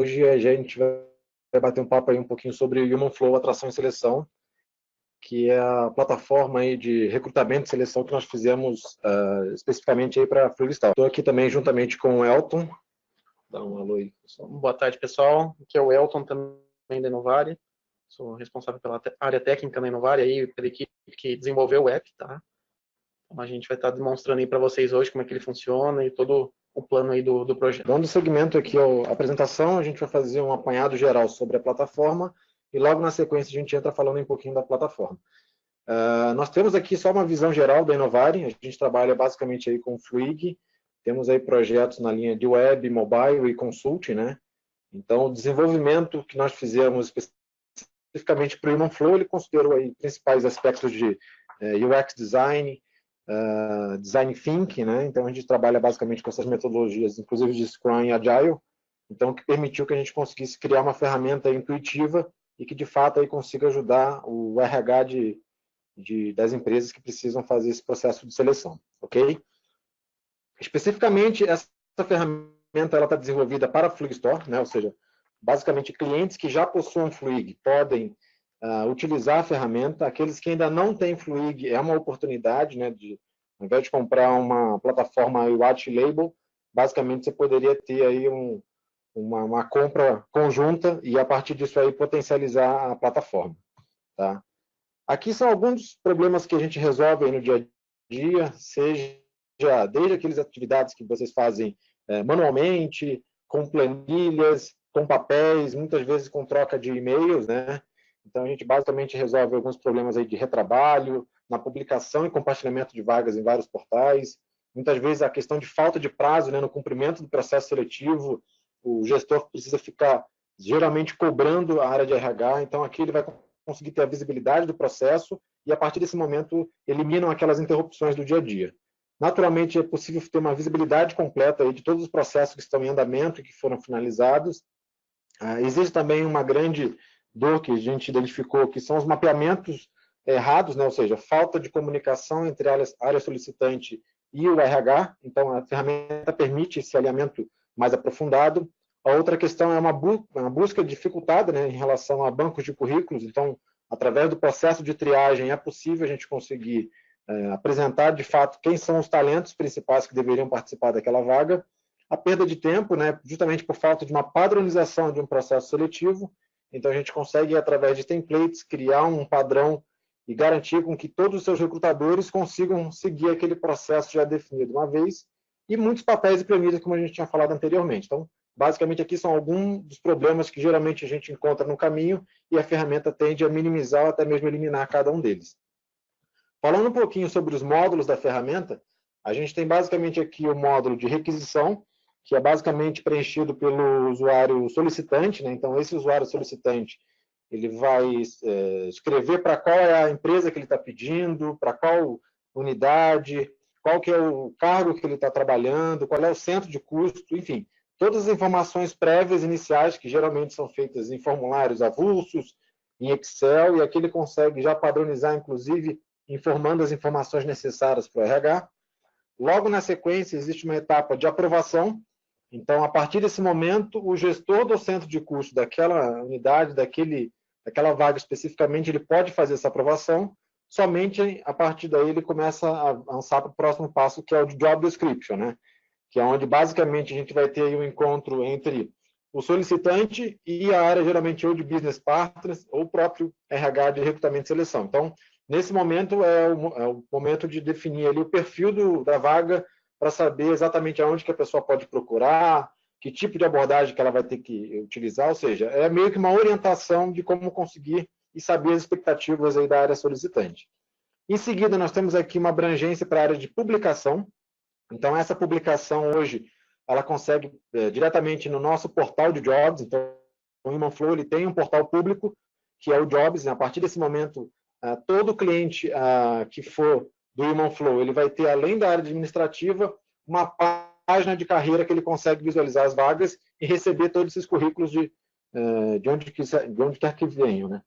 Hoje a gente vai bater um papo aí um pouquinho sobre o Human Flow Atração e Seleção, que é a plataforma aí de recrutamento e seleção que nós fizemos especificamente aí para a Flugstar. Estou aqui também juntamente com o Elton. Dá um alô aí, pessoal. Boa tarde, pessoal. Aqui é o Elton, também da Inovari. Sou responsável pela área técnica da Inovari, aí, pela equipe que desenvolveu o app, tá? Então, a gente vai estar demonstrando aí para vocês hoje como é que ele funciona e todo o plano aí do projeto. Dando segmento aqui à apresentação, a gente vai fazer um apanhado geral sobre a plataforma e logo na sequência a gente entra falando um pouquinho da plataforma. Nós temos aqui só uma visão geral da Inovari, a gente trabalha basicamente aí com o Fluig, temos aí projetos na linha de web, mobile e consulting, né? Então, o desenvolvimento que nós fizemos especificamente para o Human Flow, ele considerou aí principais aspectos de UX design, design thinking, né? Então a gente trabalha basicamente com essas metodologias, inclusive de Scrum e Agile, então que permitiu que a gente conseguisse criar uma ferramenta intuitiva e que de fato aí consiga ajudar o RH das empresas que precisam fazer esse processo de seleção, ok? Especificamente essa ferramenta ela está desenvolvida para a Flugstore, né? Ou seja, basicamente clientes que já possuem Fluig podem utilizar a ferramenta. Aqueles que ainda não têm Fluig, é uma oportunidade, né, ao invés de comprar uma plataforma white label, basicamente você poderia ter aí uma compra conjunta e a partir disso aí potencializar a plataforma. Tá? Aqui são alguns dos problemas que a gente resolve aí no dia a dia, seja desde aquelas atividades que vocês fazem manualmente, com planilhas, com papéis, muitas vezes com troca de e-mails, né? Então, a gente basicamente resolve alguns problemas aí de retrabalho, na publicação e compartilhamento de vagas em vários portais. Muitas vezes a questão de falta de prazo, né, no cumprimento do processo seletivo, o gestor precisa ficar geralmente cobrando a área de RH, então aqui ele vai conseguir ter a visibilidade do processo e a partir desse momento eliminam aquelas interrupções do dia a dia. Naturalmente é possível ter uma visibilidade completa aí de todos os processos que estão em andamento e que foram finalizados. Existe também uma grande dor que a gente identificou, que são os mapeamentos errados, né? Ou seja, falta de comunicação entre a área solicitante e o RH, então a ferramenta permite esse alinhamento mais aprofundado. A outra questão é uma busca dificultada, né, em relação a bancos de currículos, então, através do processo de triagem, é possível a gente conseguir apresentar, de fato, quem são os talentos principais que deveriam participar daquela vaga. A perda de tempo, né, justamente por falta de uma padronização de um processo seletivo, então a gente consegue, através de templates, criar um padrão e garantir com que todos os seus recrutadores consigam seguir aquele processo já definido uma vez, e muitos papéis e planilhas, como a gente tinha falado anteriormente. Então, basicamente, aqui são alguns dos problemas que geralmente a gente encontra no caminho e a ferramenta tende a minimizar ou até mesmo eliminar cada um deles. Falando um pouquinho sobre os módulos da ferramenta, a gente tem basicamente aqui o módulo de requisição, que é basicamente preenchido pelo usuário solicitante, né? Então, esse usuário solicitante, ele vai escrever para qual é a empresa que ele está pedindo, para qual unidade, qual que é o cargo que ele está trabalhando, qual é o centro de custo, enfim, todas as informações prévias iniciais, que geralmente são feitas em formulários avulsos, em Excel, e aqui ele consegue já padronizar, inclusive, informando as informações necessárias para o RH. Logo na sequência, existe uma etapa de aprovação. Então, a partir desse momento, o gestor do centro de custo daquela unidade, daquela vaga especificamente, ele pode fazer essa aprovação. Somente a partir daí ele começa a avançar para o próximo passo, que é o Job Description, né? Que é onde basicamente a gente vai ter aí um encontro entre o solicitante e a área geralmente ou de Business Partners ou o próprio RH de recrutamento e seleção. Então, nesse momento é o momento de definir ali o perfil da vaga para saber exatamente aonde que a pessoa pode procurar, que tipo de abordagem que ela vai ter que utilizar, ou seja, é meio que uma orientação de como conseguir e saber as expectativas aí da área solicitante. Em seguida, nós temos aqui uma abrangência para a área de publicação. Então, essa publicação hoje, ela consegue diretamente no nosso portal de Jobs. Então, o Human Flow ele tem um portal público, que é o Jobs. A partir desse momento, todo cliente que for do Human Flow, ele vai ter, além da área administrativa, uma página de carreira que ele consegue visualizar as vagas e receber todos esses currículos de onde quer que venham, né?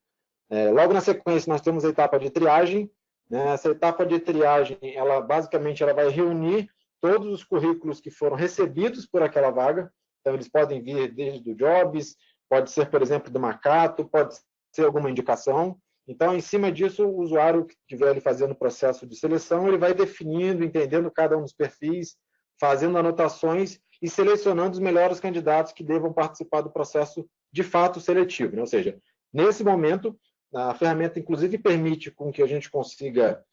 Logo na sequência, nós temos a etapa de triagem. Né? Essa etapa de triagem, ela basicamente ela vai reunir todos os currículos que foram recebidos por aquela vaga. Então, eles podem vir desde o Jobs, pode ser, por exemplo, do Macato, pode ser alguma indicação. Então, em cima disso, o usuário que estiver ali fazendo o processo de seleção, ele vai definindo, entendendo cada um dos perfis, fazendo anotações e selecionando os melhores candidatos que devam participar do processo de fato seletivo, né? Ou seja, nesse momento, a ferramenta, inclusive, permite com que a gente consiga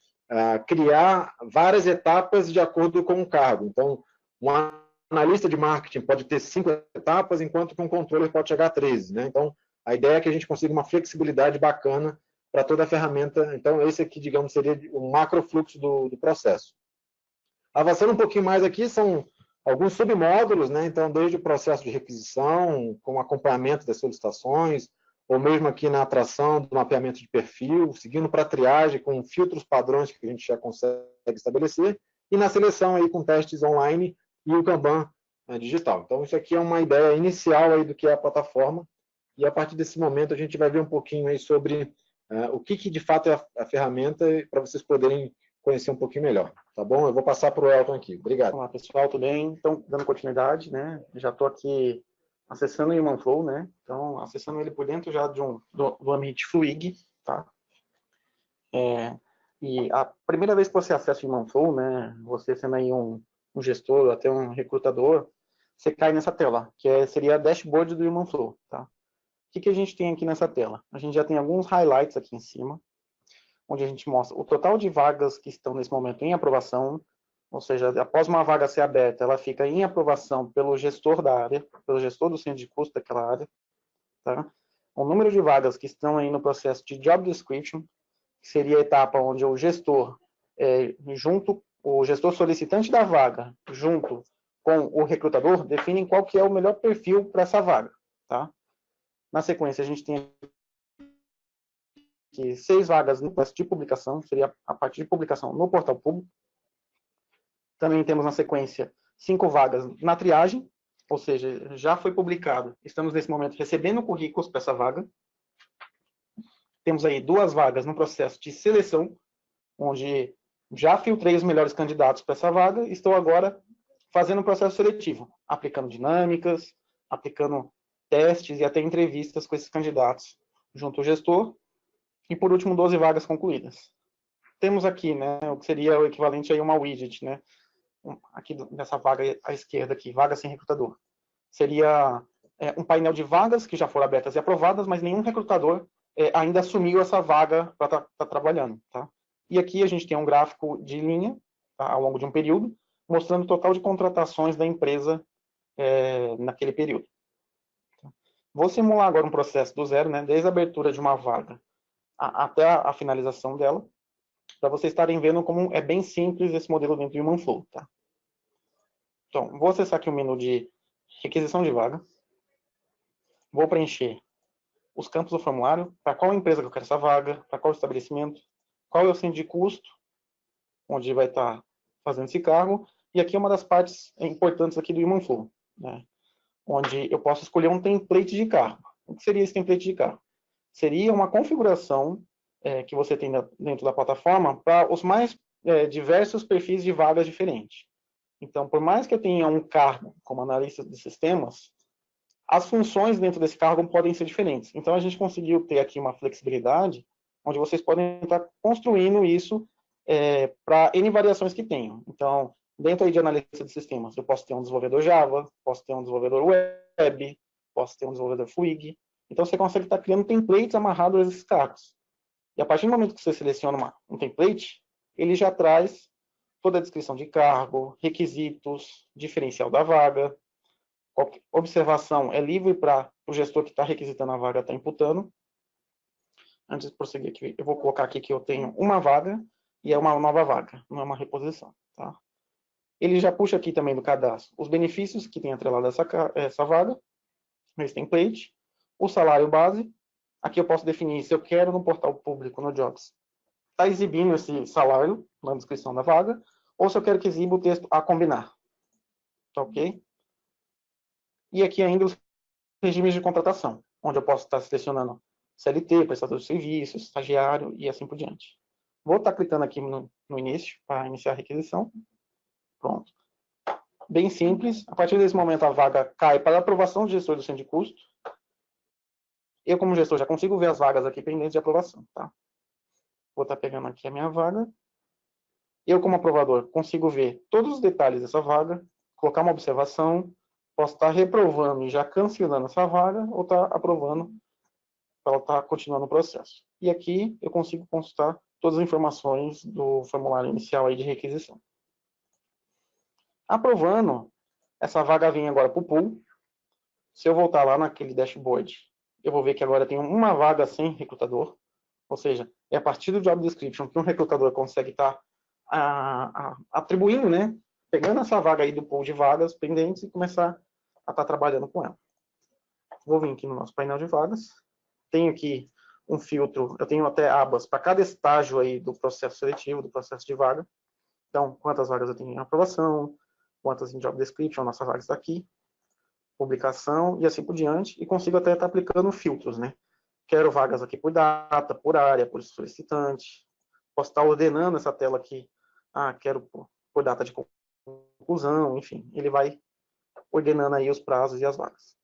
criar várias etapas de acordo com o cargo. Então, um analista de marketing pode ter 5 etapas, enquanto que um controller pode chegar a 13, né? Então, a ideia é que a gente consiga uma flexibilidade bacana para toda a ferramenta. Então, esse aqui, digamos, seria o macro fluxo do processo. Avançando um pouquinho mais aqui, são alguns submódulos, né? Então, desde o processo de requisição, com acompanhamento das solicitações, ou mesmo aqui na atração do mapeamento de perfil, seguindo para a triagem com filtros padrões que a gente já consegue estabelecer, e na seleção aí com testes online e o Kanban digital. Então, isso aqui é uma ideia inicial aí do que é a plataforma, e a partir desse momento a gente vai ver um pouquinho aí sobre o que de fato é a ferramenta, para vocês poderem conhecer um pouquinho melhor, tá bom? Eu vou passar para o Elton aqui. Obrigado. Olá, pessoal, tudo bem? Então, dando continuidade, né? Já estou aqui acessando o Human Flow, né? Então, acessando ele por dentro já do ambiente Fluig, tá? E a primeira vez que você acessa o Human Flow, né? Você sendo aí um gestor, até um recrutador, você cai nessa tela, que seria a dashboard do Human Flow, tá? O que a gente tem aqui nessa tela? A gente já tem alguns highlights aqui em cima, onde a gente mostra o total de vagas que estão nesse momento em aprovação, ou seja, após uma vaga ser aberta, ela fica em aprovação pelo gestor da área, pelo gestor do centro de custo daquela área, tá? O número de vagas que estão aí no processo de job description, que seria a etapa onde o gestor, o gestor solicitante da vaga, junto com o recrutador, definem qual que é o melhor perfil para essa vaga, tá? Na sequência, a gente tem aqui 6 vagas no processo de publicação, seria a parte de publicação no portal público. Também temos na sequência 5 vagas na triagem, ou seja, já foi publicado. Estamos nesse momento recebendo currículos para essa vaga. Temos aí 2 vagas no processo de seleção, onde já filtrei os melhores candidatos para essa vaga. Estou agora fazendo o processo seletivo, aplicando dinâmicas, aplicando testes e até entrevistas com esses candidatos junto ao gestor. E por último, 12 vagas concluídas. Temos aqui, né, o que seria o equivalente a uma widget, né? Aqui nessa vaga à esquerda aqui, vaga sem recrutador. Seria um painel de vagas que já foram abertas e aprovadas, mas nenhum recrutador ainda assumiu essa vaga para estar trabalhando, tá? E aqui a gente tem um gráfico de linha, tá, ao longo de um período, mostrando o total de contratações da empresa naquele período. Vou simular agora um processo do zero, né, desde a abertura de uma vaga até a finalização dela, para vocês estarem vendo como é bem simples esse modelo dentro do Human Flow, tá? Então, vou acessar aqui o menu de requisição de vaga, vou preencher os campos do formulário, para qual empresa que eu quero essa vaga, para qual estabelecimento, qual é o centro de custo, onde vai estar fazendo esse cargo, e aqui é uma das partes importantes aqui do Human Flow, né? Onde eu posso escolher um template de cargo. O que seria esse template de cargo? Seria uma configuração que você tem dentro da plataforma para os mais diversos perfis de vagas diferentes. Então, por mais que eu tenha um cargo como analista de sistemas, as funções dentro desse cargo podem ser diferentes. Então, a gente conseguiu ter aqui uma flexibilidade onde vocês podem estar construindo isso para N variações que tenham. Então, dentro aí de analista de sistemas, eu posso ter um desenvolvedor Java, posso ter um desenvolvedor web, posso ter um desenvolvedor Fluig. Então, você consegue estar criando templates amarrados a esses cargos. E a partir do momento que você seleciona um template, ele já traz toda a descrição de cargo, requisitos, diferencial da vaga. Qualquer observação é livre para o gestor que está requisitando a vaga estar imputando. Antes de prosseguir aqui, eu vou colocar aqui que eu tenho uma vaga e é uma nova vaga, não é uma reposição, tá? Ele já puxa aqui também do cadastro os benefícios que tem atrelado a essa vaga, esse template, o salário base. Aqui eu posso definir se eu quero no portal público, no Jobs, está exibindo esse salário na descrição da vaga, ou se eu quero que exiba o texto a combinar. Tá ok? E aqui ainda os regimes de contratação, onde eu posso estar selecionando CLT, prestador de serviços, estagiário e assim por diante. Vou estar clicando aqui no início, para iniciar a requisição. Pronto. bem simples. A partir desse momento, a vaga cai para aprovação do gestor do centro de custo. Eu, como gestor, já consigo ver as vagas aqui pendentes de aprovação, tá? Vou estar pegando aqui a minha vaga. Eu, como aprovador, consigo ver todos os detalhes dessa vaga, colocar uma observação, posso estar reprovando e já cancelando essa vaga, ou estar aprovando para ela estar continuando o processo. E aqui eu consigo consultar todas as informações do formulário inicial aí de requisição. Aprovando, essa vaga vem agora para o pool. Se eu voltar lá naquele dashboard, eu vou ver que agora tem uma vaga sem recrutador, ou seja, é a partir do job description que um recrutador consegue estar atribuindo, né, pegando essa vaga aí do pool de vagas pendentes e começar a estar trabalhando com ela. Vou vir aqui no nosso painel de vagas, tenho aqui um filtro, eu tenho até abas para cada estágio aí do processo seletivo, do processo de vaga. Então, quantas vagas eu tenho em aprovação, quantas em job description, nossa vaga está aqui, publicação e assim por diante, e consigo até estar aplicando filtros, né? Quero vagas aqui por data, por área, por solicitante. Posso estar ordenando essa tela aqui. Quero por data de conclusão, enfim. Ele vai ordenando aí os prazos e as vagas.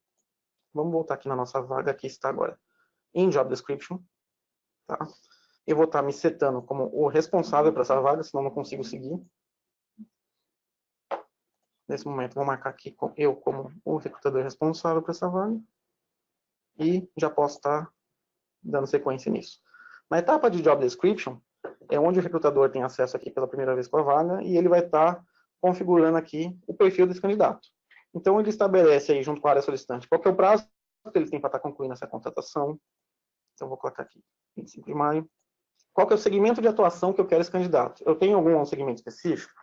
Vamos voltar aqui na nossa vaga, que está agora em Job Description. Tá? Eu vou estar me setando como o responsável por essa vaga, senão não consigo seguir. Nesse momento, vou marcar aqui eu como o recrutador responsável por essa vaga. E já posso estar dando sequência nisso. Na etapa de Job Description, é onde o recrutador tem acesso aqui pela primeira vez com a vaga e ele vai estar configurando aqui o perfil desse candidato. Então, ele estabelece aí, junto com a área solicitante, qual que é o prazo que ele tem para estar concluindo essa contratação. Então, vou colocar aqui, 25 de maio. Qual que é o segmento de atuação que eu quero esse candidato? Eu tenho algum segmento específico?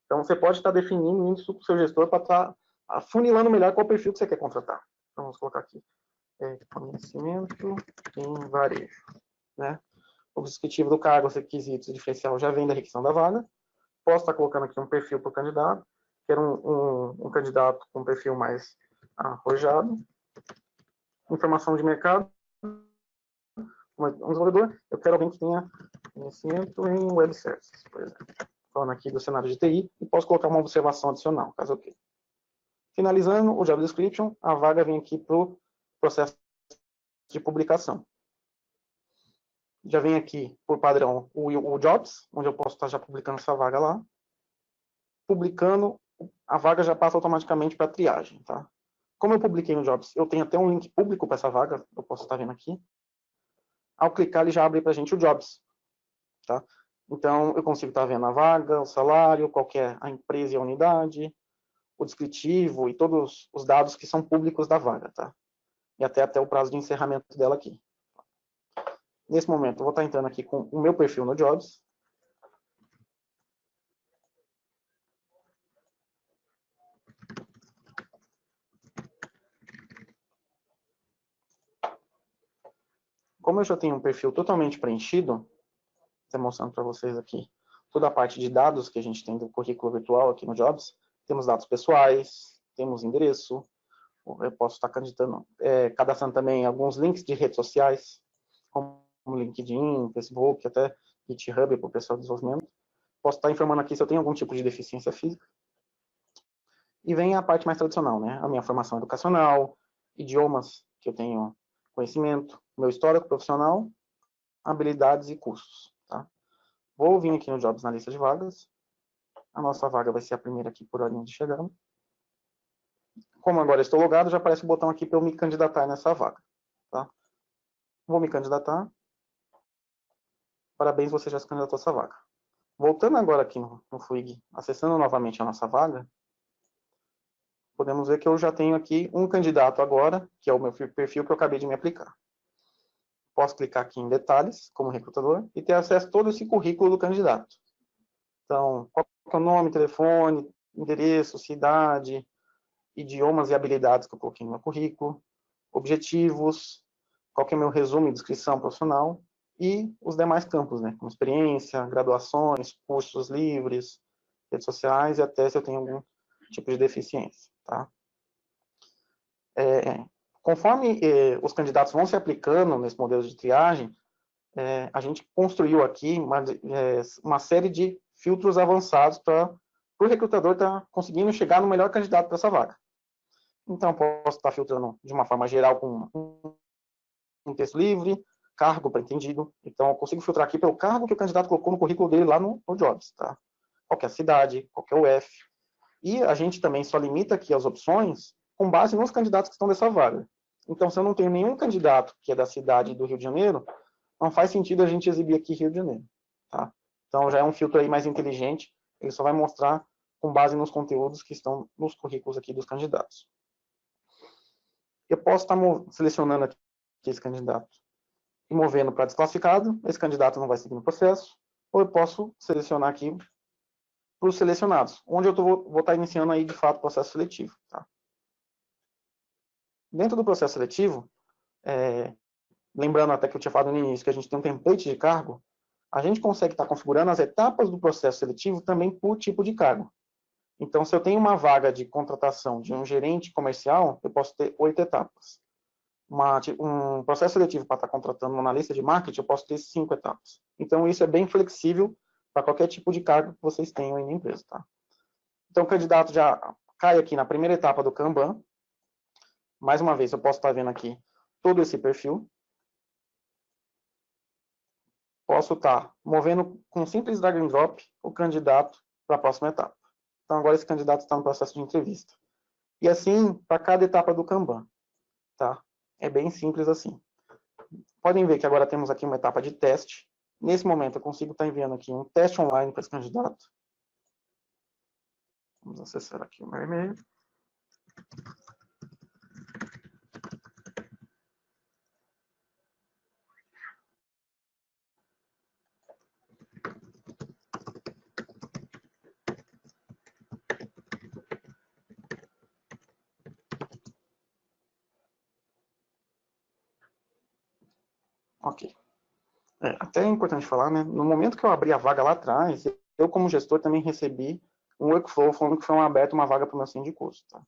Então, você pode estar definindo isso com o seu gestor para estar afunilando melhor qual perfil que você quer contratar. Então, vamos colocar aqui. Conhecimento em varejo. Né? O descritivo do cargo, os requisitos, o diferencial já vem da requisição da vaga. Posso estar colocando aqui um perfil para o candidato. Quero um candidato com um perfil mais arrojado. Informação de mercado. Um desenvolvedor, eu quero alguém que tenha conhecimento em web services, por exemplo. Falando aqui do cenário de TI, e posso colocar uma observação adicional, caso eu queira. Finalizando o job description, a vaga vem aqui para o processo de publicação. Já vem aqui, por padrão, o Jobs, onde eu posso estar já publicando essa vaga lá. Publicando, a vaga já passa automaticamente para a triagem. Tá? Como eu publiquei no Jobs, eu tenho até um link público para essa vaga, eu posso estar vendo aqui. Ao clicar, ele já abre para a gente o Jobs. Tá? Então, eu consigo estar vendo a vaga, o salário, qual que é a empresa e a unidade, o descritivo e todos os dados que são públicos da vaga. Tá? E até o prazo de encerramento dela aqui. Nesse momento, eu vou estar entrando aqui com o meu perfil no Jobs. Como eu já tenho um perfil totalmente preenchido, estou mostrando para vocês aqui toda a parte de dados que a gente tem do currículo virtual aqui no Jobs. Temos dados pessoais, temos endereço, eu posso estar cadastrando também alguns links de redes sociais, como LinkedIn, Facebook, até GitHub para o pessoal de desenvolvimento. Posso estar informando aqui se eu tenho algum tipo de deficiência física. E vem a parte mais tradicional, né? A minha formação educacional, idiomas que eu tenho conhecimento, meu histórico profissional, habilidades e cursos. Tá? Vou vir aqui no Jobs na lista de vagas. A nossa vaga vai ser a primeira aqui por ordem de chegada. Como agora estou logado, já aparece o botão aqui para eu me candidatar nessa vaga. Tá? Vou me candidatar. Parabéns, você já se candidatou a essa vaga. Voltando agora aqui no Fluig, acessando novamente a nossa vaga, podemos ver que eu já tenho aqui um candidato agora, que é o meu perfil que eu acabei de me aplicar. Posso clicar aqui em detalhes, como recrutador, e ter acesso a todo esse currículo do candidato. Então, qual é o nome, telefone, endereço, cidade, idiomas e habilidades que eu coloquei no meu currículo, objetivos, qual que é o meu resumo e descrição profissional, e os demais campos, né, como experiência, graduações, cursos livres, redes sociais, e até se eu tenho algum tipo de deficiência. Tá? Conforme os candidatos vão se aplicando nesse modelo de triagem, a gente construiu aqui uma série de filtros avançados para para o recrutador estar conseguindo chegar no melhor candidato para essa vaga. Então, posso estar filtrando de uma forma geral com um texto livre, cargo para entendido. Então, eu consigo filtrar aqui pelo cargo que o candidato colocou no currículo dele lá no Jobs. Tá? Qual que é a cidade, qual que é o UF. E a gente também só limita aqui as opções com base nos candidatos que estão dessa vaga. Então, se eu não tenho nenhum candidato que é da cidade do Rio de Janeiro, não faz sentido a gente exibir aqui Rio de Janeiro. Tá? Então, já é um filtro aí mais inteligente. Ele só vai mostrar com base nos conteúdos que estão nos currículos aqui dos candidatos. Eu posso estar selecionando aqui esse candidato e movendo para desclassificado. Esse candidato não vai seguir no processo. Ou eu posso selecionar aqui para os selecionados, onde eu vou estar iniciando aí, de fato, o processo seletivo. Tá? Dentro do processo seletivo, lembrando até que eu tinha falado no início que a gente tem um template de cargo, a gente consegue estar configurando as etapas do processo seletivo também por tipo de cargo. Então, se eu tenho uma vaga de contratação de um gerente comercial, eu posso ter 8 etapas. Um processo seletivo para estar contratando um analista de marketing, eu posso ter 5 etapas. Então, isso é bem flexível para qualquer tipo de cargo que vocês tenham aí na empresa. Tá? Então, o candidato já cai aqui na primeira etapa do Kanban. Mais uma vez, eu posso estar vendo aqui todo esse perfil. Posso estar movendo com um simples drag and drop o candidato para a próxima etapa. Então, agora esse candidato está no processo de entrevista. E assim, para cada etapa do Kanban. Tá? É bem simples assim. Podem ver que agora temos aqui uma etapa de teste. Nesse momento, eu consigo estar enviando aqui um teste online para esse candidato. Vamos acessar aqui o meu e-mail. Ok. Até é importante falar, né? No momento que eu abri a vaga lá atrás, eu como gestor também recebi um workflow falando que foi aberto uma vaga para o meu sindicato, tá?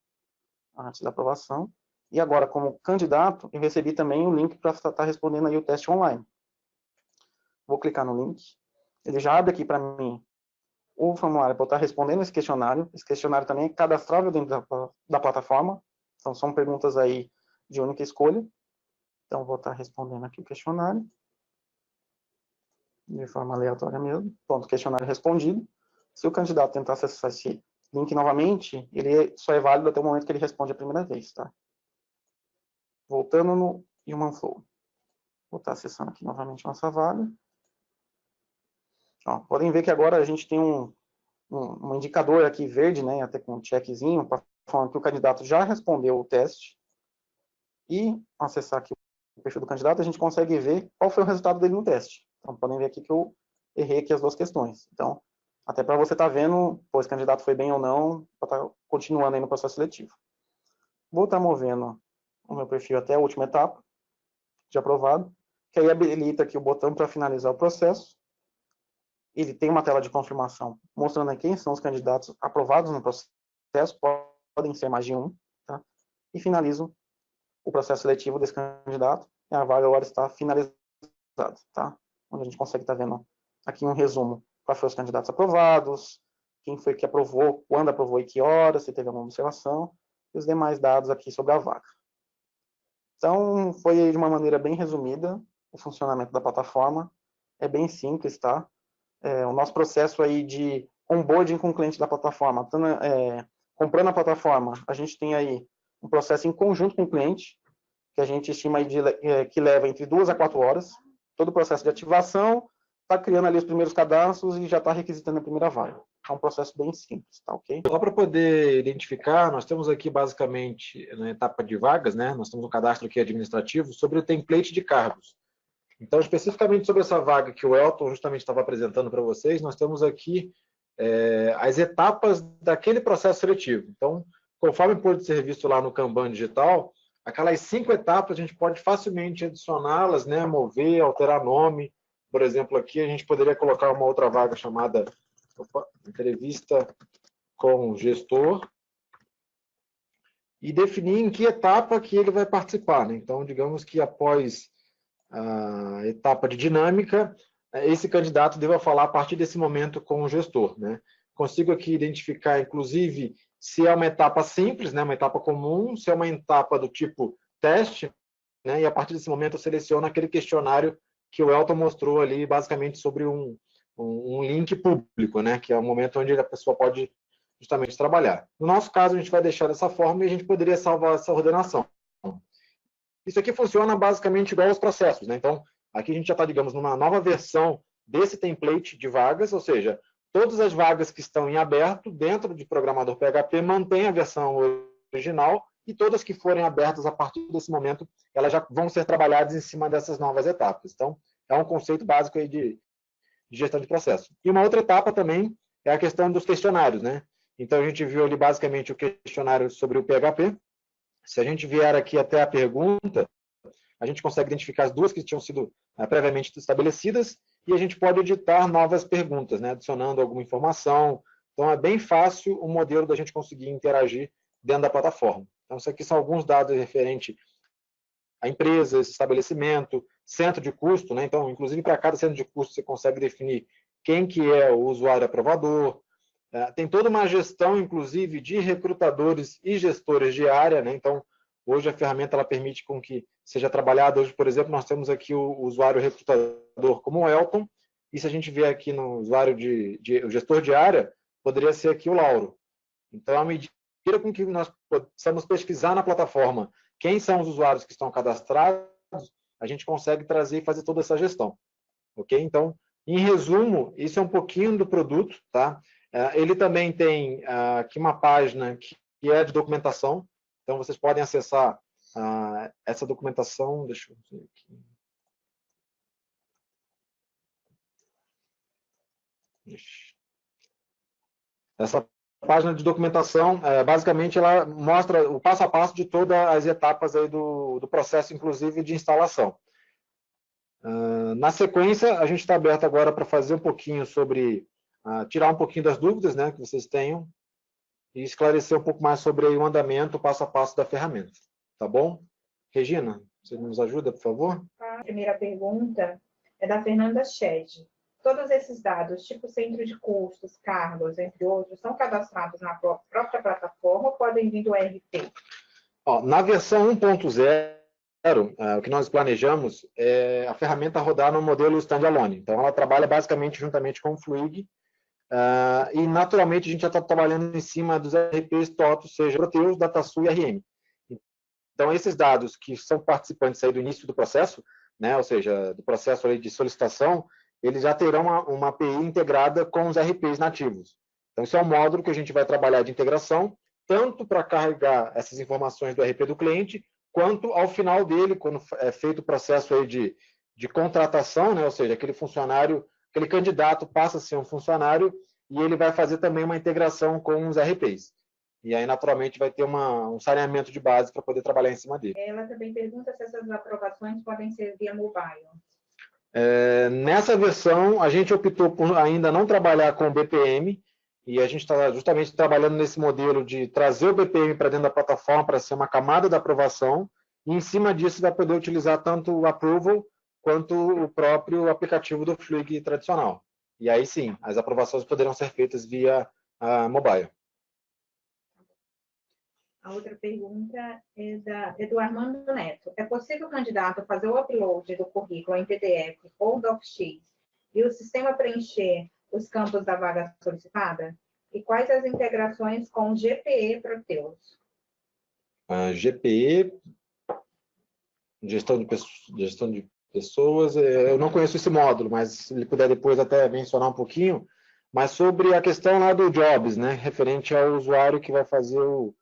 Antes da aprovação. E agora, como candidato, eu recebi também o link para estar respondendo aí o teste online. Vou clicar no link. Ele já abre aqui para mim o formulário para eu estar respondendo esse questionário. Esse questionário também é cadastrável dentro da plataforma. Então, são perguntas aí de única escolha. Então, vou estar respondendo aqui o questionário. De forma aleatória mesmo. Pronto, questionário respondido. Se o candidato tentar acessar esse link novamente, ele só é válido até o momento que ele responde a primeira vez, tá? Voltando no Human Flow. Vou estar acessando aqui novamente nossa vaga. Ó, podem ver que agora a gente tem um indicador aqui verde, né, até com um checkzinho, para falar que o candidato já respondeu o teste. E acessar aqui o perfil do candidato, a gente consegue ver qual foi o resultado dele no teste. Então, podem ver aqui que eu errei aqui as duas questões. Então, até para você estar vendo, pô, esse candidato foi bem ou não, para estar continuando aí no processo seletivo. Vou estar movendo o meu perfil até a última etapa, de aprovado, que aí habilita aqui o botão para finalizar o processo. Ele tem uma tela de confirmação mostrando quem são os candidatos aprovados no processo, podem ser mais de um, tá? E finalizo o processo seletivo desse candidato, e a vaga agora está finalizada, tá? Onde a gente consegue estar vendo aqui um resumo, quais foram os candidatos aprovados, quem foi que aprovou, quando aprovou e que hora, se teve alguma observação, e os demais dados aqui sobre a vaga. Então, foi de uma maneira bem resumida o funcionamento da plataforma, é bem simples, tá? O nosso processo aí de onboarding com o cliente da plataforma, comprando a plataforma, a gente tem aí um processo em conjunto com o cliente, que a gente estima aí que leva entre 2 a 4 horas, todo o processo de ativação, está criando ali os primeiros cadastros e já está requisitando a primeira vaga. É um processo bem simples, tá ok? Só para poder identificar, nós temos aqui basicamente, na etapa de vagas, né, nós temos um cadastro aqui administrativo sobre o template de cargos. Então, especificamente sobre essa vaga que o Elton justamente estava apresentando para vocês, nós temos aqui as etapas daquele processo seletivo. Então, conforme pode ser visto lá no Kanban digital, aquelas 5 etapas a gente pode facilmente adicioná-las, né, mover, alterar nome. Por exemplo, aqui a gente poderia colocar uma outra vaga chamada entrevista com o gestor e definir em que etapa que ele vai participar, né? Então, digamos que após a etapa de dinâmica, esse candidato deva falar a partir desse momento com o gestor, né? consigo aqui identificar, inclusive, se é uma etapa simples, né, uma etapa comum, se é uma etapa do tipo teste, né, e a partir desse momento eu seleciono aquele questionário que o Elton mostrou ali, basicamente sobre um link público, né, que é o momento onde a pessoa pode justamente trabalhar. No nosso caso, a gente vai deixar dessa forma e a gente poderia salvar essa ordenação. Isso aqui funciona basicamente igual aos processos, né? Então, aqui a gente já está, digamos, numa nova versão desse template de vagas, ou seja, todas as vagas que estão em aberto dentro de programador PHP mantém a versão original e todas que forem abertas a partir desse momento, elas já vão ser trabalhadas em cima dessas novas etapas. Então, é um conceito básico aí de gestão de processo. E uma outra etapa também é a questão dos questionários, né? Então, a gente viu ali basicamente o questionário sobre o PHP. Se a gente vier aqui até a pergunta, a gente consegue identificar as duas que tinham sido previamente estabelecidas e a gente pode editar novas perguntas, né, adicionando alguma informação. Então, é bem fácil o modelo da gente conseguir interagir dentro da plataforma. Então, isso aqui são alguns dados referentes a empresas, estabelecimento, centro de custo, né? Então, inclusive, para cada centro de custo, você consegue definir quem que é o usuário aprovador. Tem toda uma gestão, inclusive, de recrutadores e gestores de área, né? Então, hoje a ferramenta ela permite com que seja trabalhado. Hoje, por exemplo, nós temos aqui o usuário recrutador como o Elton, e se a gente vier aqui no usuário o gestor de área, poderia ser aqui o Lauro. Então, à medida com que nós possamos pesquisar na plataforma quem são os usuários que estão cadastrados, a gente consegue trazer e fazer toda essa gestão. Ok? Então, em resumo, isso é um pouquinho do produto, tá? Ele também tem aqui uma página que é de documentação, então vocês podem acessar essa documentação, deixa eu ver aqui. Essa página de documentação, basicamente, ela mostra o passo a passo de todas as etapas aí do processo, inclusive de instalação. Na sequência, a gente está aberto agora para fazer um pouquinho sobre, tirar um pouquinho das dúvidas, né, que vocês tenham e esclarecer um pouco mais sobre aí o andamento, o passo a passo da ferramenta. Tá bom? Regina, você nos ajuda, por favor? A primeira pergunta é da Fernanda Shed. Todos esses dados, tipo centro de custos, cargos, entre outros, são cadastrados na própria plataforma ou podem vir do ERP? Na versão 1.0, o que nós planejamos é a ferramenta rodar no modelo standalone. Então, ela trabalha basicamente juntamente com o Fluig, e naturalmente a gente já está trabalhando em cima dos ERPs TOTO, seja Proteus, DataSul e RM. Então, esses dados que são participantes aí do início do processo, né, ou seja, do processo aí de solicitação, eles já terão uma API integrada com os RPs nativos. Então, isso é um módulo que a gente vai trabalhar de integração, tanto para carregar essas informações do RP do cliente, quanto ao final dele, quando é feito o processo aí de contratação, né, ou seja, aquele funcionário, aquele candidato passa a ser um funcionário e ele vai fazer também uma integração com os RPs. E aí, naturalmente, vai ter um saneamento de base para poder trabalhar em cima dele. Ela também pergunta se essas aprovações podem ser via mobile. Nessa versão, a gente optou por ainda não trabalhar com o BPM, e a gente está justamente trabalhando nesse modelo de trazer o BPM para dentro da plataforma para ser uma camada da aprovação, e em cima disso vai poder utilizar tanto o Approval quanto o próprio aplicativo do Fluig tradicional. E aí sim, as aprovações poderão ser feitas via mobile. A outra pergunta é do Armando Neto. É possível o candidato fazer o upload do currículo em PDF ou DocX e o sistema preencher os campos da vaga solicitada? E quais as integrações com GPE Proteus? GPE, gestão de pessoas, eu não conheço esse módulo, mas se ele puder depois até mencionar um pouquinho, mas sobre a questão lá do Jobs, né, referente ao usuário que vai fazer o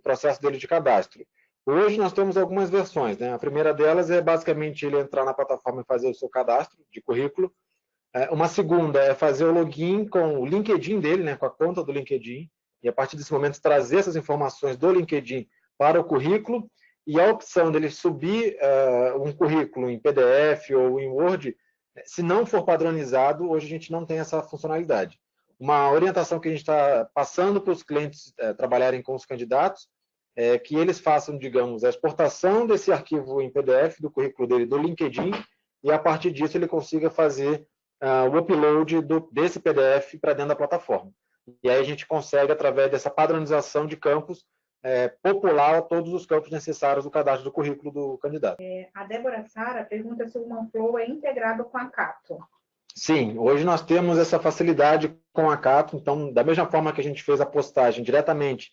processo dele de cadastro. Hoje nós temos algumas versões, né? A primeira delas é basicamente ele entrar na plataforma e fazer o seu cadastro de currículo. Uma segunda é fazer o login com o LinkedIn dele, né? Com a conta do LinkedIn, e a partir desse momento trazer essas informações do LinkedIn para o currículo, e a opção dele subir um currículo em PDF ou em Word, se não for padronizado, hoje a gente não tem essa funcionalidade. Uma orientação que a gente está passando para os clientes trabalharem com os candidatos é que eles façam, digamos, a exportação desse arquivo em PDF do currículo dele do LinkedIn e, a partir disso, ele consiga fazer o upload desse PDF para dentro da plataforma. E aí a gente consegue, através dessa padronização de campos, popular todos os campos necessários do cadastro do currículo do candidato. A Débora Sara pergunta se o OneFlow é integrado com a Cato. Sim, hoje nós temos essa facilidade com a Cato, então, da mesma forma que a gente fez a postagem diretamente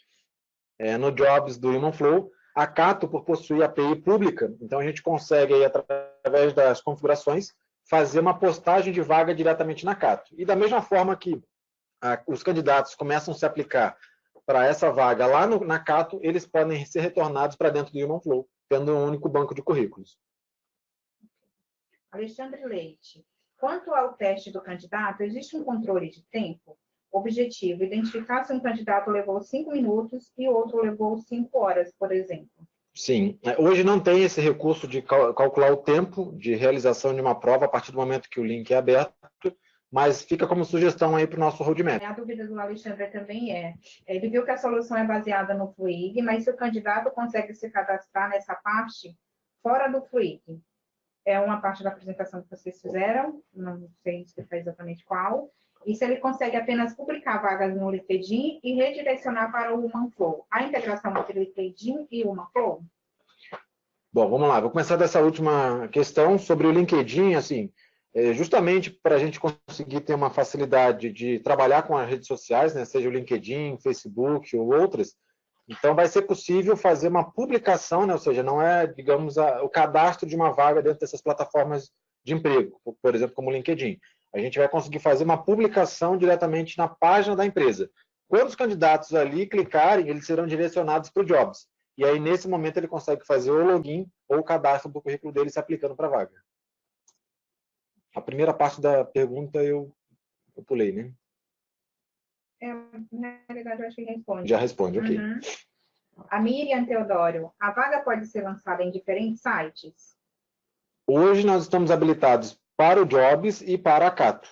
no Jobs do HumanFlow, a Cato, por possuir API pública, então a gente consegue, aí, através das configurações, fazer uma postagem de vaga diretamente na Cato. E da mesma forma que os candidatos começam a se aplicar para essa vaga lá na Cato, eles podem ser retornados para dentro do HumanFlow, tendo um único banco de currículos. Alexandre Leite. Quanto ao teste do candidato, existe um controle de tempo? Objetivo, identificar se um candidato levou 5 minutos e outro levou 5 horas, por exemplo. Sim. Hoje não tem esse recurso de calcular o tempo de realização de uma prova a partir do momento que o link é aberto, mas fica como sugestão aí para o nosso roadmap. A dúvida do Alexandre também ele viu que a solução é baseada no Fluig, mas se o candidato consegue se cadastrar nessa parte fora do Fluig, é uma parte da apresentação que vocês fizeram, não sei se foi exatamente qual, e se ele consegue apenas publicar vagas no LinkedIn e redirecionar para o HumanFlow. A integração entre o LinkedIn e o HumanFlow? Bom, vamos lá. Vou começar dessa última questão sobre o LinkedIn, assim, justamente para a gente conseguir ter uma facilidade de trabalhar com as redes sociais, né, seja o LinkedIn, Facebook ou outras. Então, vai ser possível fazer uma publicação, né, ou seja, não é, digamos, o cadastro de uma vaga dentro dessas plataformas de emprego, por exemplo, como o LinkedIn. A gente vai conseguir fazer uma publicação diretamente na página da empresa. Quando os candidatos ali clicarem, eles serão direcionados para o Jobs. E aí, nesse momento, ele consegue fazer o login ou o cadastro do currículo dele se aplicando para a vaga. A primeira parte da pergunta eu pulei, né? Na realidade, eu acho que responde. Já responde, ok. Uhum. A Miriam Teodoro, a vaga pode ser lançada em diferentes sites? Hoje nós estamos habilitados para o Jobs e para a Cato.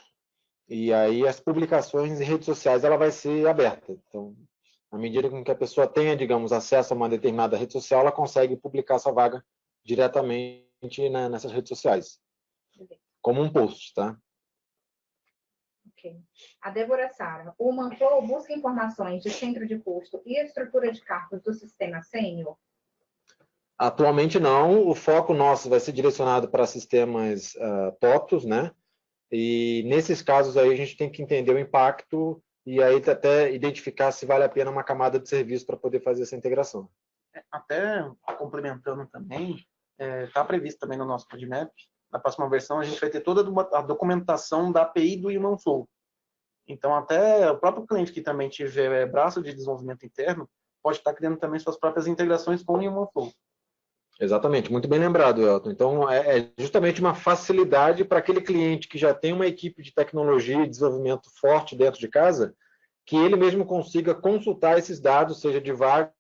E aí as publicações em redes sociais ela vai ser aberta. Então, à medida que a pessoa tenha, digamos, acesso a uma determinada rede social, ela consegue publicar essa vaga diretamente nessas redes sociais. Como um post, tá? Ok. A Débora Sara, o HumanFlow busca informações de centro de custo e estrutura de cargos do sistema sênior? Atualmente não, o foco nosso vai ser direcionado para sistemas TOTOS, né? E nesses casos aí a gente tem que entender o impacto e aí até identificar se vale a pena uma camada de serviço para poder fazer essa integração. Até complementando também, está previsto também no nosso roadmap, na próxima versão a gente vai ter toda a documentação da API do HumanFlow. Então até o próprio cliente que também tiver braço de desenvolvimento interno pode estar criando também suas próprias integrações com o HumanFlow. Exatamente, muito bem lembrado, Elton. Então, é justamente uma facilidade para aquele cliente que já tem uma equipe de tecnologia e desenvolvimento forte dentro de casa, que ele mesmo consiga consultar esses dados, seja de vagas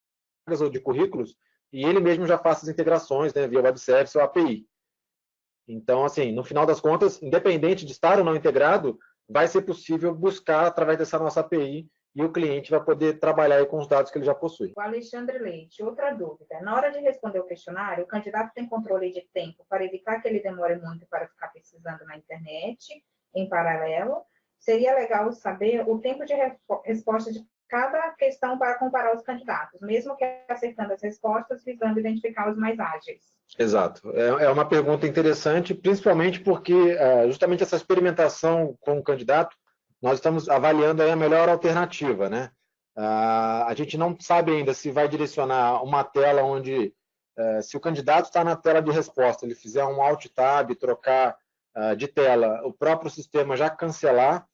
ou de currículos, e ele mesmo já faça as integrações, né, via web service ou API. Então, assim, no final das contas, independente de estar ou não integrado, vai ser possível buscar através dessa nossa API e o cliente vai poder trabalhar aí com os dados que ele já possui. O Alexandre Leite, outra dúvida. Na hora de responder o questionário, o candidato tem controle de tempo para evitar que ele demore muito para ficar pesquisando na internet, em paralelo. Seria legal saber o tempo de resposta de cada questão para comparar os candidatos, mesmo que acertando as respostas, visando identificar os mais ágeis. Exato. É uma pergunta interessante, principalmente porque justamente essa experimentação com o candidato, nós estamos avaliando aí a melhor alternativa, né? A gente não sabe ainda se vai direcionar uma tela onde, se o candidato está na tela de resposta, ele fizer um Alt Tab, trocar de tela, o próprio sistema já cancelar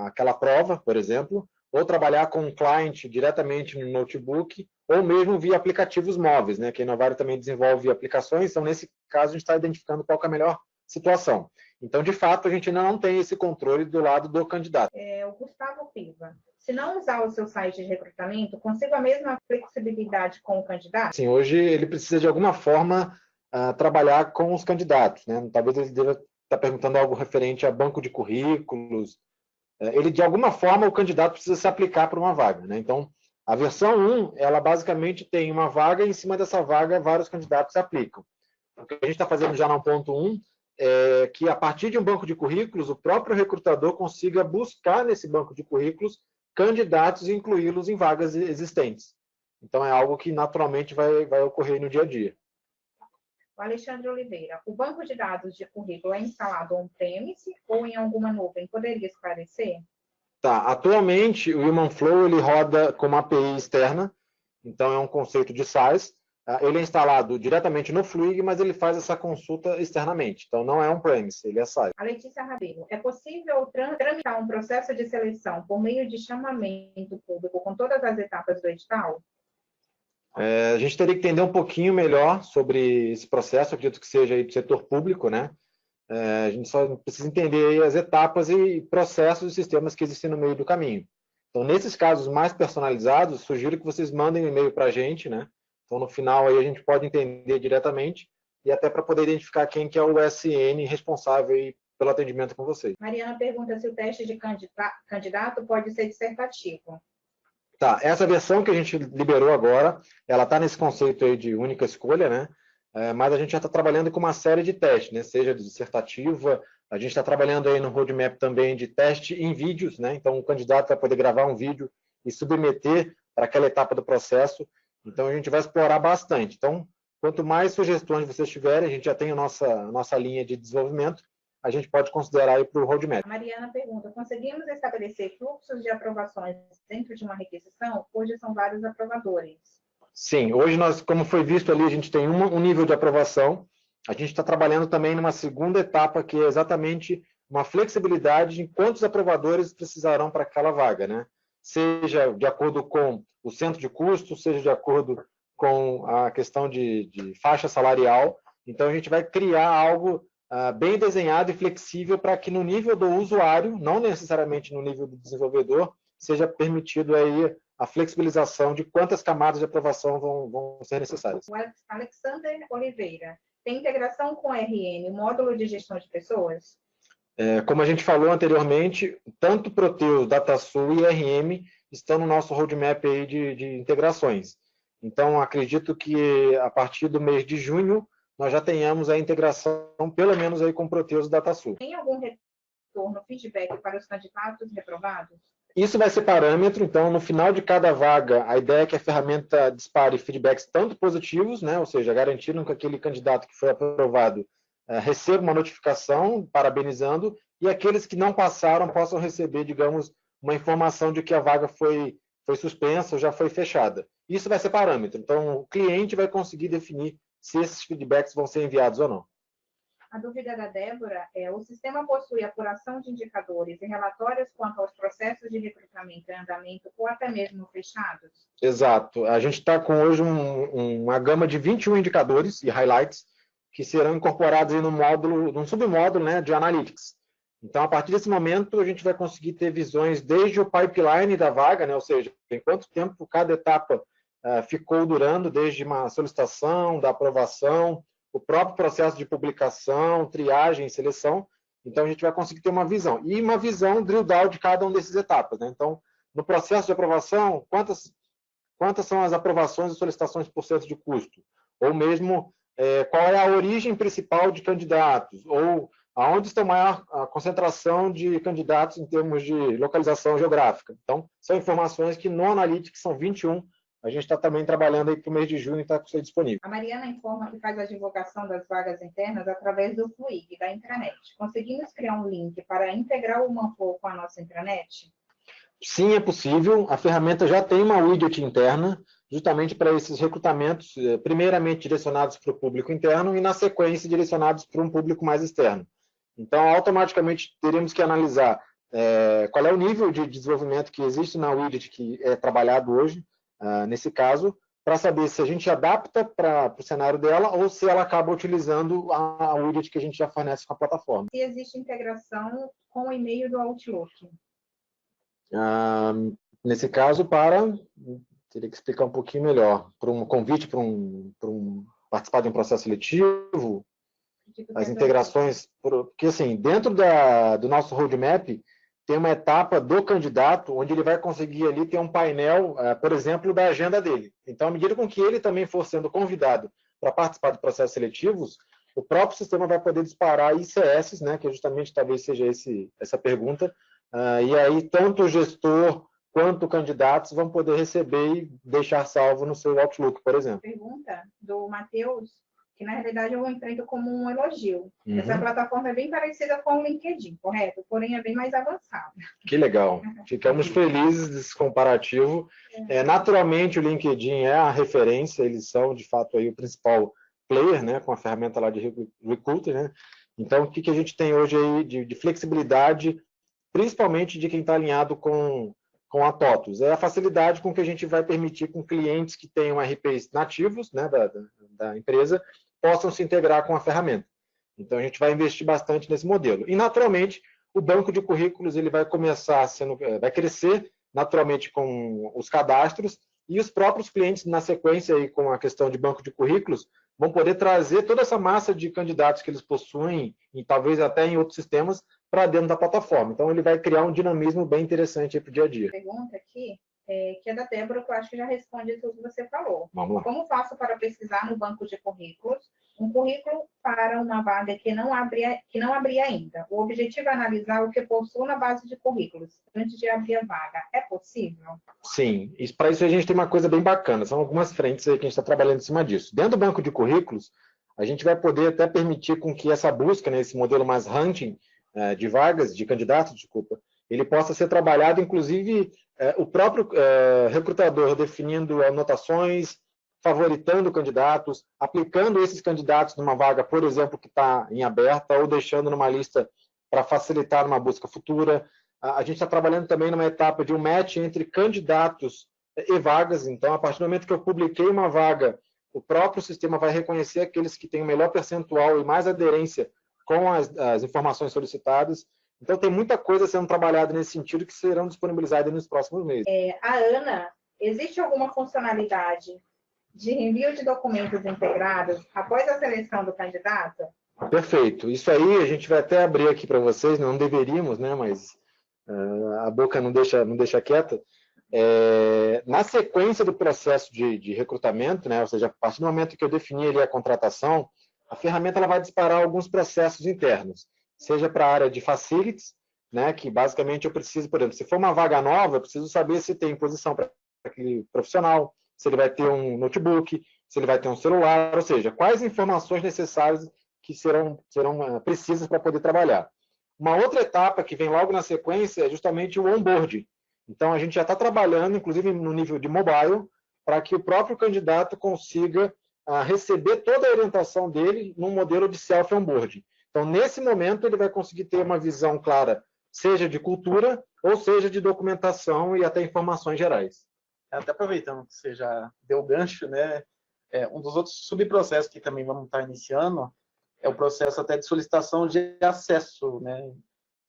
aquela prova, por exemplo, ou trabalhar com um client diretamente no notebook, ou mesmo via aplicativos móveis, né? Que a Inovari também desenvolve aplicações, então nesse caso a gente está identificando qual que é a melhor situação. Então, de fato, a gente ainda não tem esse controle do lado do candidato. O Gustavo Piva. Se não usar o seu site de recrutamento, consigo a mesma flexibilidade com o candidato? Sim, hoje ele precisa de alguma forma trabalhar com os candidatos, né? Talvez ele deva estar perguntando algo referente a banco de currículos. Ele, de alguma forma, o candidato precisa se aplicar para uma vaga, né? Então, a versão 1, ela basicamente tem uma vaga e em cima dessa vaga vários candidatos se aplicam. O que a gente está fazendo já no ponto 1 é que, a partir de um banco de currículos, o próprio recrutador consiga buscar nesse banco de currículos candidatos e incluí-los em vagas existentes. Então, é algo que naturalmente vai ocorrer no dia a dia. O Alexandre Oliveira, o banco de dados de currículo é instalado on-premise ou em alguma nuvem? Poderia esclarecer? Tá, atualmente o Humanflow ele roda como API externa, então é um conceito de SaaS. Ele é instalado diretamente no Fluig, mas ele faz essa consulta externamente. Então não é on-premise, ele é SaaS. A Letícia Rabelo, é possível tramitar um processo de seleção por meio de chamamento público com todas as etapas do edital? A gente teria que entender um pouquinho melhor sobre esse processo, eu acredito que seja aí do setor público, né? A gente só precisa entender aí as etapas e processos e sistemas que existem no meio do caminho. Então, nesses casos mais personalizados, sugiro que vocês mandem um e-mail para a gente, né? Então, no final, aí a gente pode entender diretamente e até para poder identificar quem que é o SN responsável aí pelo atendimento com vocês. Mariana pergunta se o teste de candidato pode ser dissertativo. Tá, essa versão que a gente liberou agora, ela está nesse conceito aí de única escolha, né? Mas a gente já está trabalhando com uma série de testes, né? Seja de dissertativa, a gente está trabalhando aí no roadmap também de teste em vídeos, né? Então, o candidato vai poder gravar um vídeo e submeter para aquela etapa do processo. Então, a gente vai explorar bastante. Então, quanto mais sugestões vocês tiverem, a gente já tem a nossa linha de desenvolvimento, a gente pode considerar aí para o roadmap. A Mariana pergunta, conseguimos estabelecer fluxos de aprovações dentro de uma requisição? Hoje são vários aprovadores. Sim, hoje nós, como foi visto ali, a gente tem um nível de aprovação. A gente está trabalhando também numa segunda etapa, que é exatamente uma flexibilidade em quantos aprovadores precisarão para aquela vaga, né? Seja de acordo com o centro de custo, seja de acordo com a questão de faixa salarial. Então, a gente vai criar algo bem desenhado e flexível para que no nível do usuário, não necessariamente no nível do desenvolvedor, seja permitido aí a flexibilização de quantas camadas de aprovação vão ser necessárias. O Alexander Oliveira, tem integração com RN, o módulo de gestão de pessoas? Como a gente falou anteriormente, tanto Proteus, DataSul e RM estão no nosso roadmap aí de integrações. Então, acredito que a partir do mês de junho, nós já tenhamos a integração, pelo menos aí com Proteus e DataSul. Tem algum retorno, feedback para os candidatos reprovados? Isso vai ser parâmetro, então, no final de cada vaga, a ideia é que a ferramenta dispare feedbacks tanto positivos, né, ou seja, garantindo que aquele candidato que foi aprovado receba uma notificação parabenizando, e aqueles que não passaram possam receber, digamos, uma informação de que a vaga foi suspensa ou já foi fechada. Isso vai ser parâmetro, então o cliente vai conseguir definir se esses feedbacks vão ser enviados ou não. A dúvida da Débora é, o sistema possui apuração de indicadores e relatórios quanto aos processos de recrutamento em andamento ou até mesmo fechados? Exato. A gente está com hoje uma gama de 21 indicadores e highlights que serão incorporados aí num submódulo, né, de Analytics. Então, a partir desse momento, a gente vai conseguir ter visões desde o pipeline da vaga, né, ou seja, em quanto tempo cada etapa ficou durando, desde uma solicitação, da aprovação, o próprio processo de publicação, triagem e seleção. Então, a gente vai conseguir ter uma visão. E uma visão drill down de cada uma dessas etapas, né? Então, no processo de aprovação, quantas são as aprovações e solicitações por cento de custo? Ou mesmo, qual é a origem principal de candidatos? Ou aonde está maior a concentração de candidatos em termos de localização geográfica? Então, são informações que no Analytics são 21. A gente está também trabalhando aí para o mês de junho e está com isso disponível. A Mariana informa que faz a divulgação das vagas internas através do Fluig, da intranet. Conseguimos criar um link para integrar o Humanflow com a nossa intranet? Sim, é possível. A ferramenta já tem uma widget interna, justamente para esses recrutamentos, primeiramente direcionados para o público interno e, na sequência, direcionados para um público mais externo. Então, automaticamente, teremos que analisar qual é o nível de desenvolvimento que existe na widget que é trabalhado hoje, nesse caso, para saber se a gente adapta para o cenário dela ou se ela acaba utilizando a widget que a gente já fornece com a plataforma. Se existe integração com o e-mail do Outlook? Nesse caso, teria que explicar um pouquinho melhor, para um convite para participar de um processo seletivo, as integrações, porque assim, dentro do nosso roadmap, tem uma etapa do candidato onde ele vai conseguir ali ter um painel, por exemplo, da agenda dele. Então, à medida com que ele também for sendo convidado para participar de processos seletivos, o próprio sistema vai poder disparar ICS, né, que justamente talvez seja essa pergunta, e aí tanto o gestor quanto candidatos vão poder receber e deixar salvo no seu Outlook, por exemplo. Pergunta do Matheus, que na realidade eu enfrento como um elogio. Uhum. Essa plataforma é bem parecida com o LinkedIn, correto? Porém é bem mais avançada. Que legal. Ficamos felizes desse comparativo. Naturalmente, o LinkedIn é a referência, eles são, de fato, aí o principal player, né, com a ferramenta lá de Recruiter, né? Então, o que a gente tem hoje aí de flexibilidade, principalmente de quem está alinhado com a TOTUS? É a facilidade com que a gente vai permitir com clientes que tenham RPs nativos, né, da empresa, possam se integrar com a ferramenta. Então, a gente vai investir bastante nesse modelo. E, naturalmente, o banco de currículos ele vai começar vai crescer naturalmente com os cadastros, e os próprios clientes, na sequência, aí, com a questão de banco de currículos, vão poder trazer toda essa massa de candidatos que eles possuem, e talvez até em outros sistemas, para dentro da plataforma. Então, ele vai criar um dinamismo bem interessante para o dia a dia. Pergunta aqui, que é da Débora, que eu acho que já responde tudo que você falou. Vamos lá. Como faço para pesquisar no banco de currículos um currículo para uma vaga que não abri ainda? O objetivo é analisar o que possuo na base de currículos antes de abrir a vaga. É possível? Sim. Para isso a gente tem uma coisa bem bacana. São algumas frentes aí que a gente está trabalhando em cima disso. Dentro do banco de currículos, a gente vai poder até permitir com que essa busca, né, esse modelo mais hunting de vagas, de candidatos, desculpa, ele possa ser trabalhado, inclusive, o próprio recrutador definindo anotações, favoritando candidatos, aplicando esses candidatos numa vaga, por exemplo, que está em aberta, ou deixando numa lista para facilitar uma busca futura. A gente está trabalhando também numa etapa de um match entre candidatos e vagas. Então, a partir do momento que eu publiquei uma vaga, o próprio sistema vai reconhecer aqueles que têm o melhor percentual e mais aderência com as informações solicitadas. Então, tem muita coisa sendo trabalhada nesse sentido que serão disponibilizadas nos próximos meses. A Ana, existe alguma funcionalidade de envio de documentos integrados após a seleção do candidato? Perfeito. Isso aí a gente vai até abrir aqui para vocês, não deveríamos, né? Mas a boca não deixa quieta. Na sequência do processo de recrutamento, né? Ou seja, a partir do momento que eu defini ali a contratação, a ferramenta ela vai disparar alguns processos internos, seja para a área de facilities, né? Que basicamente eu preciso, por exemplo, se for uma vaga nova, eu preciso saber se tem posição para aquele profissional, se ele vai ter um notebook, se ele vai ter um celular, ou seja, quais informações necessárias que serão precisas para poder trabalhar. Uma outra etapa que vem logo na sequência é justamente o onboarding. Então, a gente já está trabalhando, inclusive no nível de mobile, para que o próprio candidato consiga receber toda a orientação dele num modelo de self-onboarding. Então, nesse momento, ele vai conseguir ter uma visão clara, seja de cultura, ou seja de documentação e até informações gerais. Até aproveitando que você já deu o gancho, né? Um dos outros subprocessos que também vamos estar iniciando é o processo até de solicitação de acesso, né?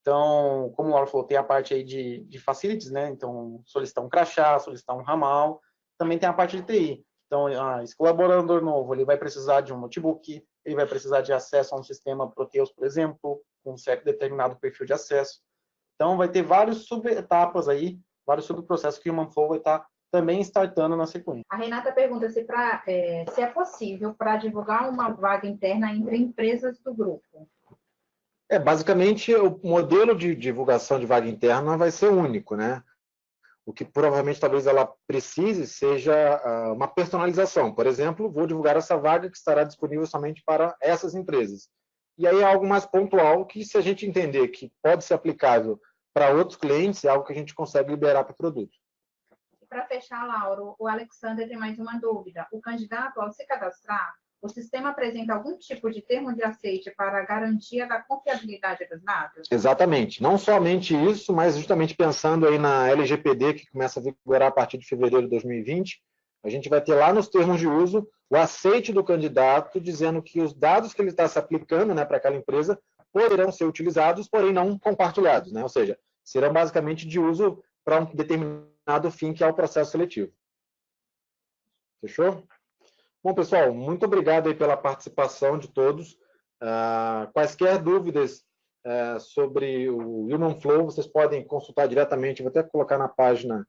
Então, como o Laura falou, tem a parte aí de facilities, né? Então, solicitar um crachá, solicitar um ramal, também tem a parte de TI. Então, esse colaborador novo, ele vai precisar de um notebook, ele vai precisar de acesso a um sistema Proteus, por exemplo, com um certo determinado perfil de acesso. Então, vai ter várias subetapas aí, vários subprocessos que o Human Flow vai estar também startando na sequência. A Renata pergunta se é possível para divulgar uma vaga interna entre empresas do grupo. Basicamente, o modelo de divulgação de vaga interna vai ser único, né? O que provavelmente talvez ela precise seja uma personalização. Por exemplo, vou divulgar essa vaga que estará disponível somente para essas empresas. E aí é algo mais pontual que, se a gente entender que pode ser aplicável para outros clientes, é algo que a gente consegue liberar para o produto. Para fechar, Lauro, o Alexander tem mais uma dúvida. O candidato, ao se cadastrar, o sistema apresenta algum tipo de termo de aceite para a garantia da confiabilidade dos dados? Exatamente. Não somente isso, mas justamente pensando aí na LGPD, que começa a vigorar a partir de fevereiro de 2020, a gente vai ter lá nos termos de uso o aceite do candidato, dizendo que os dados que ele está se aplicando, né, para aquela empresa poderão ser utilizados, porém não compartilhados, né? Ou seja, serão basicamente de uso para um determinado fim, que é o processo seletivo. Fechou? Bom, pessoal, muito obrigado aí pela participação de todos. Quaisquer dúvidas sobre o Human Flow, vocês podem consultar diretamente. Vou até colocar na página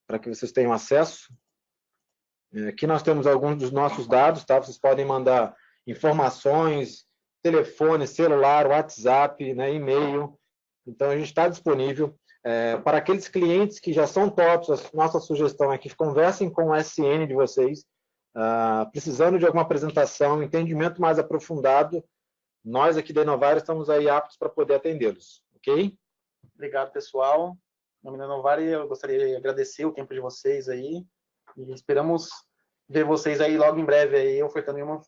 para que vocês tenham acesso. Aqui nós temos alguns dos nossos dados, tá? Vocês podem mandar informações, telefone, celular, WhatsApp, né, e-mail. Então, a gente está disponível. Para aqueles clientes que já são tops, a nossa sugestão é que conversem com o SN de vocês, precisando de alguma apresentação, entendimento mais aprofundado, nós aqui da Inovari estamos aí aptos para poder atendê-los, ok? Obrigado, pessoal. Em nome da Inovari, eu gostaria de agradecer o tempo de vocês aí e esperamos ver vocês aí logo em breve aí ofertando uma